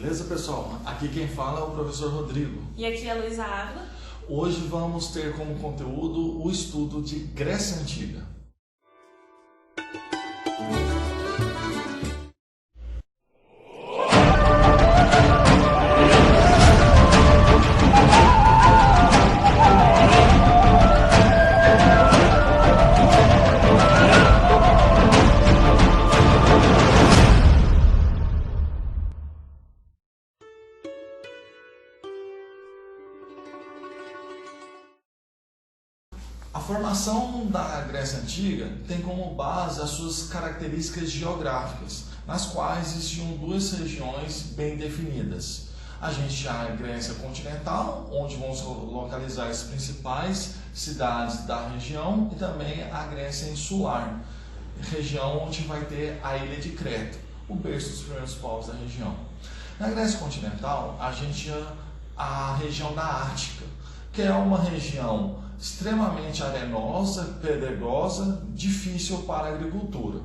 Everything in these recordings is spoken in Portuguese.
Beleza, pessoal? Aqui quem fala é o professor Rodrigo. E aqui é a Luísa Ávila. Hoje vamos ter como conteúdo o estudo de Grécia Antiga. A formação da Grécia Antiga tem como base as suas características geográficas, nas quais existiam duas regiões bem definidas. A gente tem a Grécia continental, onde vamos localizar as principais cidades da região, e também a Grécia insular, região onde vai ter a ilha de Creta, o berço dos primeiros povos da região. Na Grécia continental, a gente tinha a região da Ártica, que é uma região extremamente arenosa, pedregosa, difícil para a agricultura.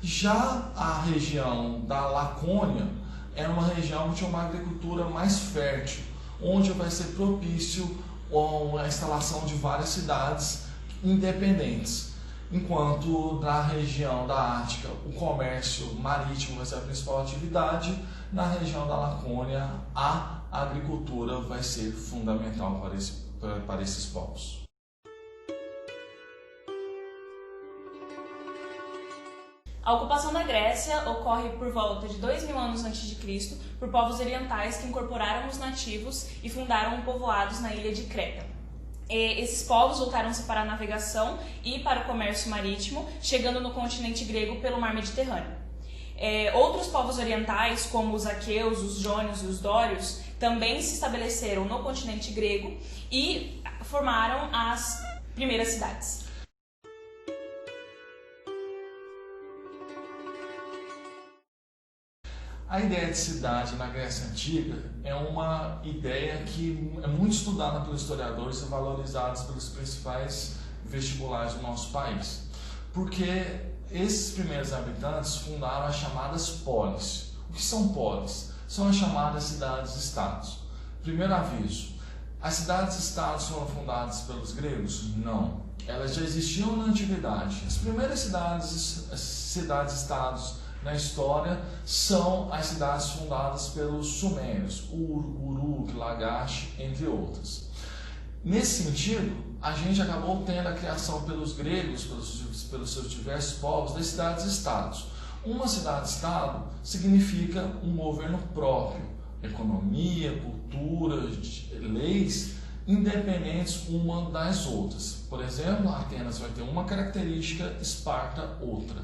Já a região da Lacônia é uma região que tinha uma agricultura mais fértil, onde vai ser propício a instalação de várias cidades independentes. Enquanto na região da Ártica o comércio marítimo vai ser a principal atividade, na região da Lacônia a agricultura vai ser fundamental para esses povos. A ocupação da Grécia ocorre por volta de 2000 anos antes de Cristo por povos orientais que incorporaram os nativos e fundaram povoados na ilha de Creta. Esses povos voltaram-se para a navegação e para o comércio marítimo, chegando no continente grego pelo mar Mediterrâneo. Outros povos orientais, como os aqueus, os jônios e os dórios, também se estabeleceram no continente grego e formaram as primeiras cidades. A ideia de cidade na Grécia Antiga é uma ideia que é muito estudada pelos historiadores e valorizada pelos principais vestibulares do nosso país, porque esses primeiros habitantes fundaram as chamadas polis. O que são polis? São as chamadas cidades-estados. Primeiro aviso, as cidades-estados foram fundadas pelos gregos? Não. Elas já existiam na antiguidade. As primeiras cidades-estados na história são as cidades fundadas pelos sumérios, Uruk, Lagash, entre outras. Nesse sentido, a gente acabou tendo a criação pelos gregos, pelos seus diversos povos, das cidades-estados. Uma cidade-estado significa um governo próprio, economia, cultura, leis independentes uma das outras. Por exemplo, Atenas vai ter uma característica, Esparta outra.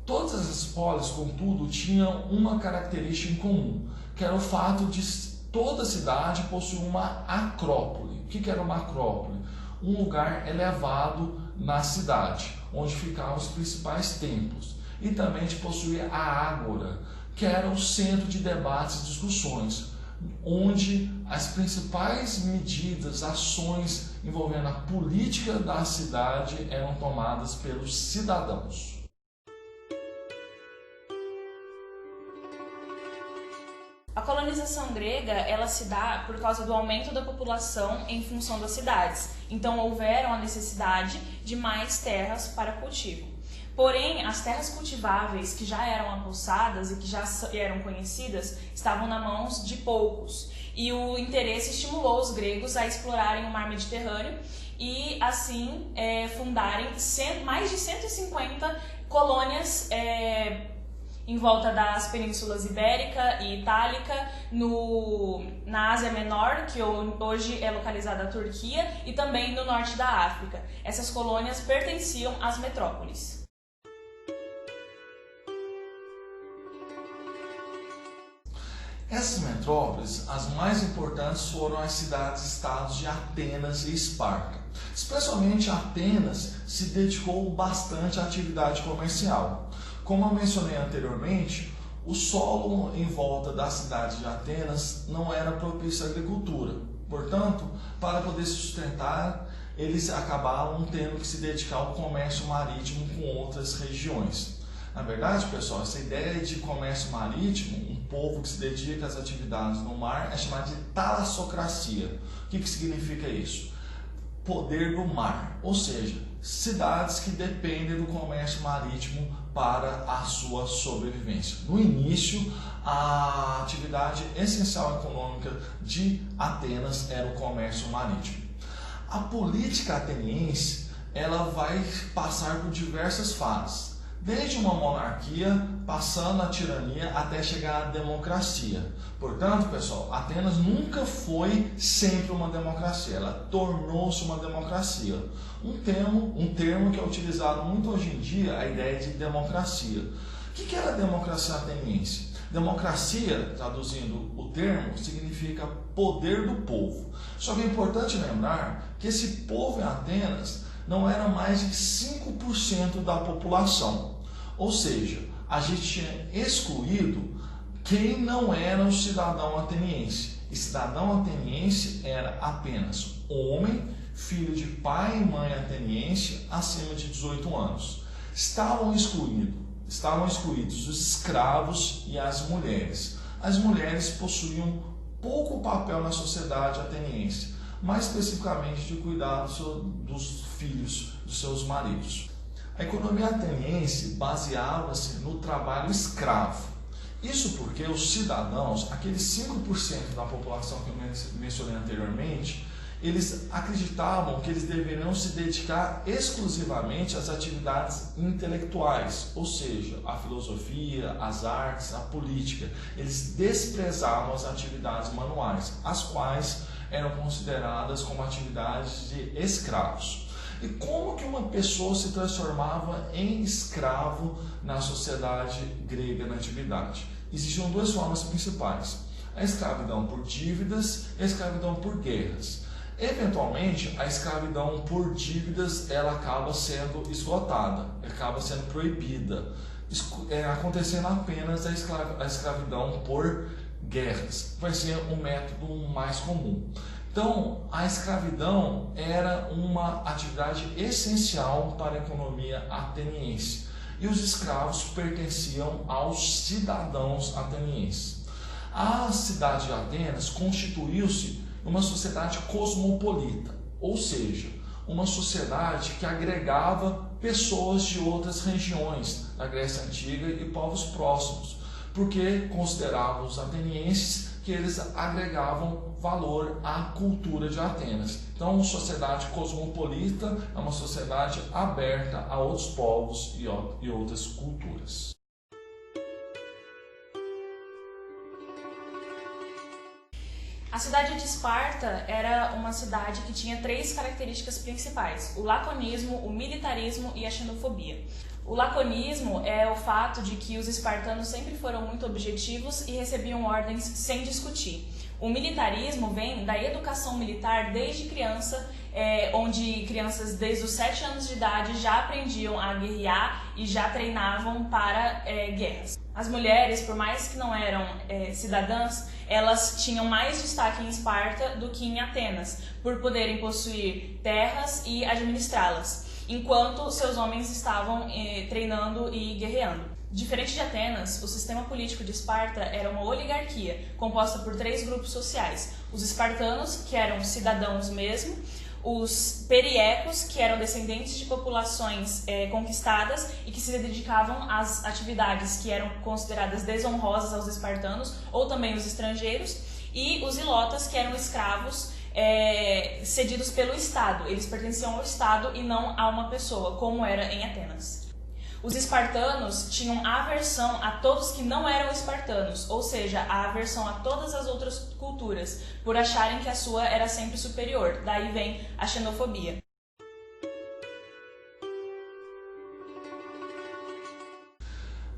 Todas essas polis, contudo, tinham uma característica em comum, que era o fato de toda cidade possuir uma acrópole. O que era uma acrópole? Um lugar elevado na cidade, onde ficavam os principais templos. E também de possuir a ágora, que era o centro de debates e discussões, onde as principais medidas, ações envolvendo a política da cidade eram tomadas pelos cidadãos. A colonização grega, ela se dá por causa do aumento da população em função das cidades. Então, houveram a necessidade de mais terras para cultivo. Porém, as terras cultiváveis que já eram apossadas e que já eram conhecidas estavam nas mãos de poucos. E o interesse estimulou os gregos a explorarem o mar Mediterrâneo e, assim, fundarem mais de 150 colônias em volta das penínsulas Ibérica e Itálica, na Ásia Menor, que hoje é localizada a Turquia, e também no norte da África. Essas colônias pertenciam às metrópoles. Essas metrópoles, as mais importantes foram as cidades-estados de Atenas e Esparta. Especialmente Atenas se dedicou bastante à atividade comercial. Como eu mencionei anteriormente, o solo em volta da cidade de Atenas não era propício à agricultura. Portanto, para poder se sustentar, eles acabaram tendo que se dedicar ao comércio marítimo com outras regiões. Na verdade, pessoal, essa ideia de comércio marítimo, um povo que se dedica às atividades no mar é chamado de talassocracia. O que significa isso? Poder do mar, ou seja, cidades que dependem do comércio marítimo para a sua sobrevivência. No início, a atividade essencial econômica de Atenas era o comércio marítimo. A política ateniense ela vai passar por diversas fases, desde uma monarquia, passando a tirania até chegar à democracia. Portanto, pessoal, Atenas nunca foi sempre uma democracia, ela tornou-se uma democracia. Um termo que é utilizado muito hoje em dia, a ideia de democracia. O que era a democracia ateniense? Democracia, traduzindo o termo, significa poder do povo. Só que é importante lembrar que esse povo em Atenas não era mais de 5% da população. Ou seja, a gente tinha excluído quem não era o cidadão ateniense. E cidadão ateniense era apenas homem, filho de pai e mãe ateniense acima de 18 anos. Estavam excluídos os escravos e as mulheres. As mulheres possuíam pouco papel na sociedade ateniense, mais especificamente de cuidar dos filhos dos seus maridos. A economia ateniense baseava-se no trabalho escravo. Isso porque os cidadãos, aqueles 5% da população que eu mencionei anteriormente, eles acreditavam que eles deveriam se dedicar exclusivamente às atividades intelectuais, ou seja, à filosofia, às artes, à política. Eles desprezavam as atividades manuais, as quais eram consideradas como atividades de escravos. E como que uma pessoa se transformava em escravo na sociedade grega na antiguidade? Existiam duas formas principais: a escravidão por dívidas e a escravidão por guerras. Eventualmente, a escravidão por dívidas ela acaba sendo esgotada, acaba sendo proibida, acontecendo apenas a escravidão por guerras. Vai ser o método mais comum. Então, a escravidão era uma atividade essencial para a economia ateniense e os escravos pertenciam aos cidadãos atenienses. A cidade de Atenas constituiu-se uma sociedade cosmopolita, ou seja, uma sociedade que agregava pessoas de outras regiões da Grécia Antiga e povos próximos, porque consideravam os atenienses que eles agregavam valor à cultura de Atenas. Então, sociedade cosmopolita é uma sociedade aberta a outros povos e outras culturas. A cidade de Esparta era uma cidade que tinha três características principais: o laconismo, o militarismo e a xenofobia. O laconismo é o fato de que os espartanos sempre foram muito objetivos e recebiam ordens sem discutir. O militarismo vem da educação militar desde criança, onde crianças desde os 7 anos de idade já aprendiam a guerrear e já treinavam para guerras. As mulheres, por mais que não eram cidadãs, elas tinham mais destaque em Esparta do que em Atenas, por poderem possuir terras e administrá-las, enquanto seus homens estavam treinando e guerreando. Diferente de Atenas, o sistema político de Esparta era uma oligarquia, composta por 3 grupos sociais: os espartanos, que eram cidadãos mesmo, os periecos, que eram descendentes de populações conquistadas e que se dedicavam às atividades que eram consideradas desonrosas aos espartanos, ou também os estrangeiros, e os ilotas, que eram escravos cedidos pelo Estado. Eles pertenciam ao Estado e não a uma pessoa, como era em Atenas. Os espartanos tinham aversão a todos que não eram espartanos, ou seja, a aversão a todas as outras culturas, por acharem que a sua era sempre superior. Daí vem a xenofobia.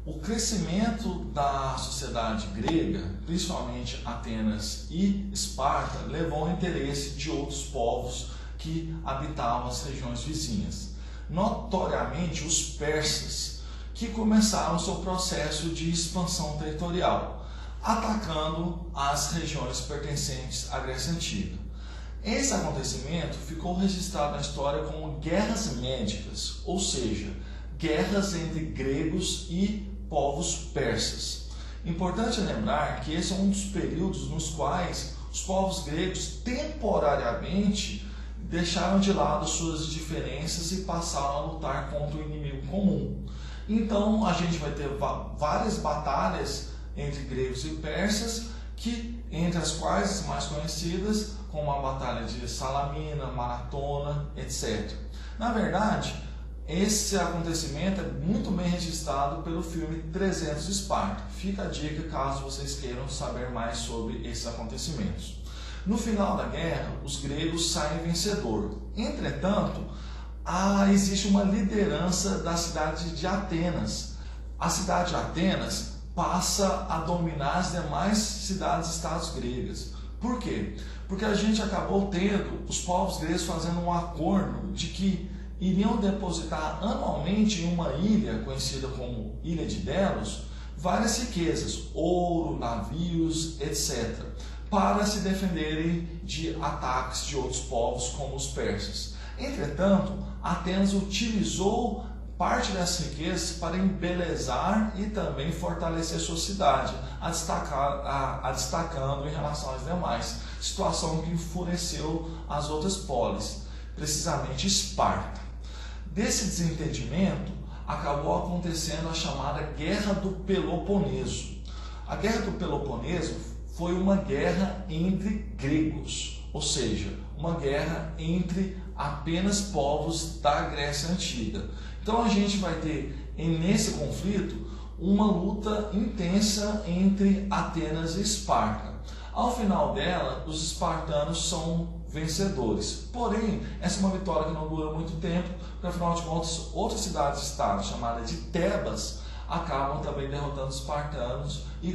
O crescimento da sociedade grega, principalmente Atenas e Esparta, levou ao interesse de outros povos que habitavam as regiões vizinhas. Notoriamente os persas, que começaram seu processo de expansão territorial, atacando as regiões pertencentes à Grécia Antiga. Esse acontecimento ficou registrado na história como guerras médicas, ou seja, guerras entre gregos e povos persas. Importante lembrar que esse é um dos períodos nos quais os povos gregos temporariamente deixaram de lado suas diferenças e passaram a lutar contra o inimigo comum. Então a gente vai ter várias batalhas entre gregos e persas, entre as quais as mais conhecidas, como a Batalha de Salamina, Maratona, etc. Na verdade, esse acontecimento é muito bem registrado pelo filme 300 de Esparta. Fica a dica caso vocês queiram saber mais sobre esses acontecimentos. No final da guerra, os gregos saem vencedor. Entretanto, existe uma liderança da cidade de Atenas. A cidade de Atenas passa a dominar as demais cidades-estados gregas. Por quê? Porque a gente acabou tendo os povos gregos fazendo um acordo de que iriam depositar anualmente em uma ilha, conhecida como Ilha de Delos, várias riquezas, ouro, navios, etc., para se defenderem de ataques de outros povos como os persas. Entretanto, Atenas utilizou parte dessas riquezas para embelezar e também fortalecer sua cidade, destacando em relação às demais, situação que enfureceu as outras polis, precisamente Esparta. Desse desentendimento, acabou acontecendo a chamada Guerra do Peloponeso. A Guerra do Peloponeso foi uma guerra entre gregos, ou seja, uma guerra entre apenas povos da Grécia Antiga. Então a gente vai ter, nesse conflito, uma luta intensa entre Atenas e Esparta. Ao final dela, os espartanos são vencedores. Porém, essa é uma vitória que não dura muito tempo, porque afinal de contas, outras cidades-estado, chamadas de Tebas, acabam também derrotando os espartanos e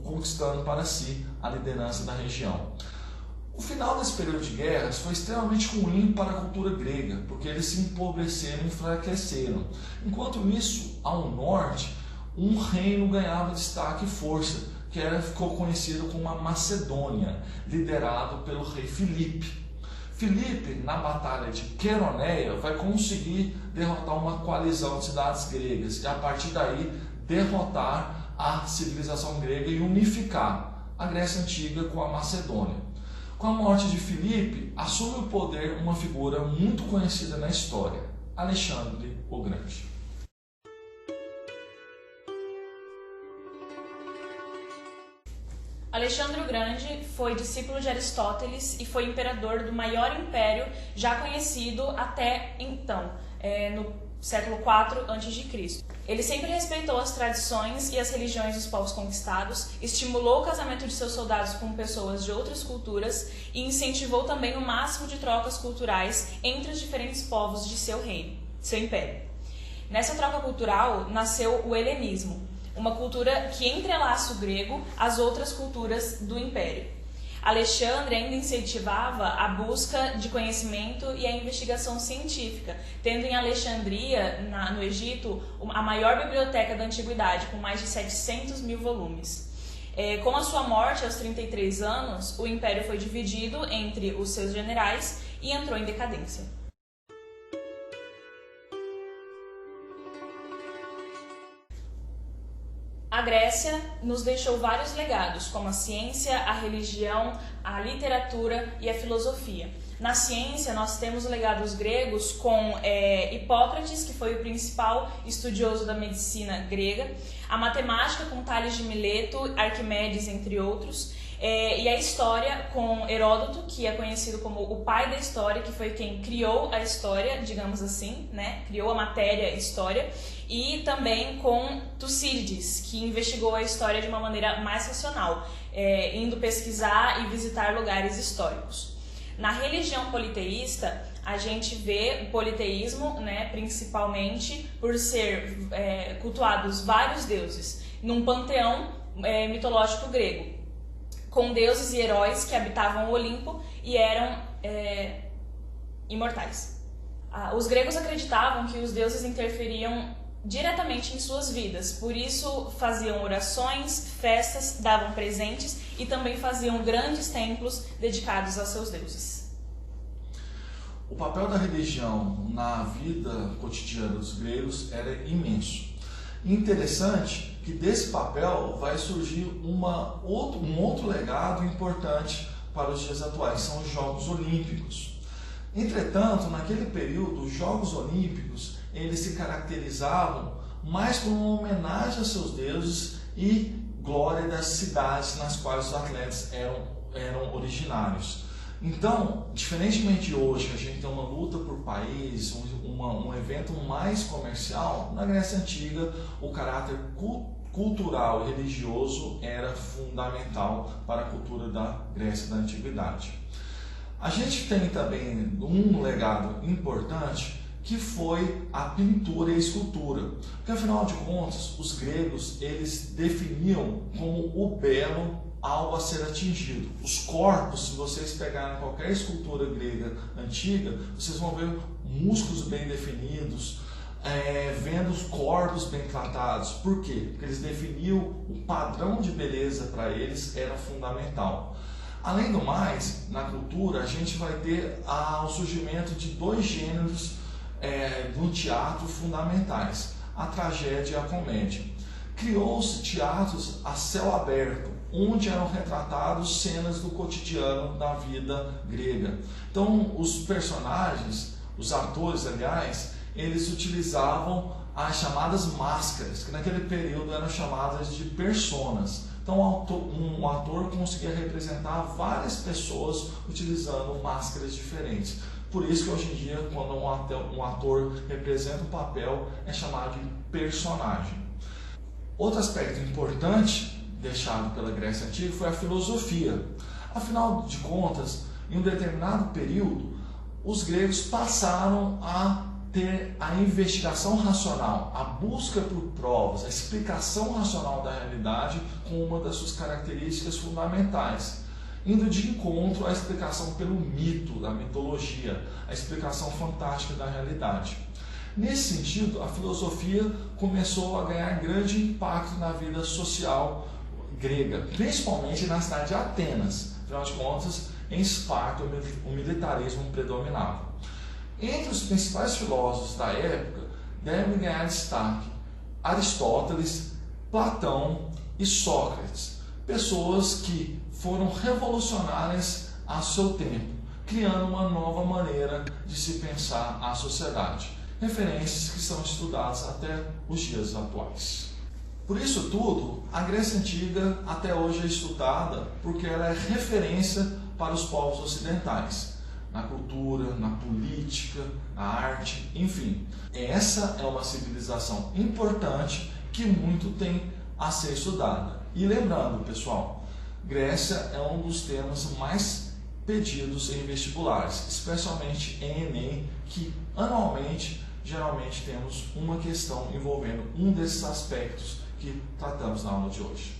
conquistando para si a liderança da região. O final desse período de guerras foi extremamente ruim para a cultura grega, porque eles se empobreceram e enfraqueceram. Enquanto isso, ao norte, um reino ganhava destaque e força, que ficou conhecido como a Macedônia, liderado pelo rei Filipe. Filipe, na batalha de Queroneia, vai conseguir derrotar uma coalizão de cidades gregas e, a partir daí, derrotar a civilização grega e unificar a Grécia Antiga com a Macedônia. Com a morte de Filipe, assume o poder uma figura muito conhecida na história, Alexandre o Grande. Alexandre o Grande foi discípulo de Aristóteles e foi imperador do maior império já conhecido até então, no século IV a.C. Ele sempre respeitou as tradições e as religiões dos povos conquistados, estimulou o casamento de seus soldados com pessoas de outras culturas e incentivou também o máximo de trocas culturais entre os diferentes povos de seu reino, seu império. Nessa troca cultural nasceu o helenismo, uma cultura que entrelaça o grego às outras culturas do império. Alexandre ainda incentivava a busca de conhecimento e a investigação científica, tendo em Alexandria, no Egito, a maior biblioteca da antiguidade, com mais de 700 mil volumes. Com a sua morte aos 33 anos, o império foi dividido entre os seus generais e entrou em decadência. A Grécia nos deixou vários legados, como a ciência, a religião, a literatura e a filosofia. Na ciência, nós temos o legado dos gregos com Hipócrates, que foi o principal estudioso da medicina grega, a matemática com Tales de Mileto, Arquimedes, entre outros, e a história com Heródoto, que é conhecido como o pai da história, que foi quem criou a história, digamos assim, né? Criou a matéria história, e também com Tucídides, que investigou a história de uma maneira mais racional, indo pesquisar e visitar lugares históricos. Na religião politeísta, a gente vê o politeísmo, né, principalmente por ser cultuados vários deuses, num panteão mitológico grego, com deuses e heróis que habitavam o Olimpo e eram imortais. Os gregos acreditavam que os deuses interferiam diretamente em suas vidas, por isso faziam orações, festas, davam presentes e também faziam grandes templos dedicados aos seus deuses. O papel da religião na vida cotidiana dos gregos era imenso. Interessante que desse papel vai surgir um outro legado importante para os dias atuais, são os Jogos Olímpicos. Entretanto, naquele período, os Jogos Olímpicos eles se caracterizavam mais por uma homenagem a seus deuses e glória das cidades nas quais os atletas eram originários. Então, diferentemente de hoje, a gente tem uma luta por país, um evento mais comercial, na Grécia Antiga o caráter cultural e religioso era fundamental para a cultura da Grécia da Antiguidade. A gente tem também um legado importante que foi a pintura e a escultura, porque afinal de contas os gregos eles definiam como o belo algo a ser atingido. Os corpos, se vocês pegarem qualquer escultura grega antiga, vocês vão ver músculos bem definidos, vendo os corpos bem tratados. Por quê? Porque eles definiam o padrão de beleza para eles era fundamental. Além do mais, na cultura a gente vai ter o surgimento de dois gêneros no teatro fundamentais, a tragédia e a comédia. Criou-se teatros a céu aberto, onde eram retratados cenas do cotidiano da vida grega. Então, os personagens, os atores, aliás, eles utilizavam as chamadas máscaras, que naquele período eram chamadas de personas. Então, um ator conseguia representar várias pessoas utilizando máscaras diferentes. Por isso que hoje em dia, quando um ator representa um papel, é chamado de personagem. Outro aspecto importante deixado pela Grécia Antiga foi a filosofia. Afinal de contas, em um determinado período, os gregos passaram a ter a investigação racional, a busca por provas, a explicação racional da realidade como uma das suas características fundamentais, indo de encontro à explicação pelo mito, da mitologia, a explicação fantástica da realidade. Nesse sentido, a filosofia começou a ganhar grande impacto na vida social grega, principalmente na cidade de Atenas. Afinal de contas, em Esparta o militarismo predominava. Entre os principais filósofos da época, devem ganhar destaque Aristóteles, Platão e Sócrates, pessoas que foram revolucionárias a seu tempo, criando uma nova maneira de se pensar a sociedade, referências que são estudadas até os dias atuais. Por isso tudo, a Grécia Antiga até hoje é estudada porque ela é referência para os povos ocidentais, na cultura, na política, na arte, enfim. Essa é uma civilização importante que muito tem a ser estudada. E lembrando, pessoal, Grécia é um dos temas mais pedidos em vestibulares, especialmente em Enem, que anualmente, geralmente temos uma questão envolvendo um desses aspectos que tratamos na aula de hoje.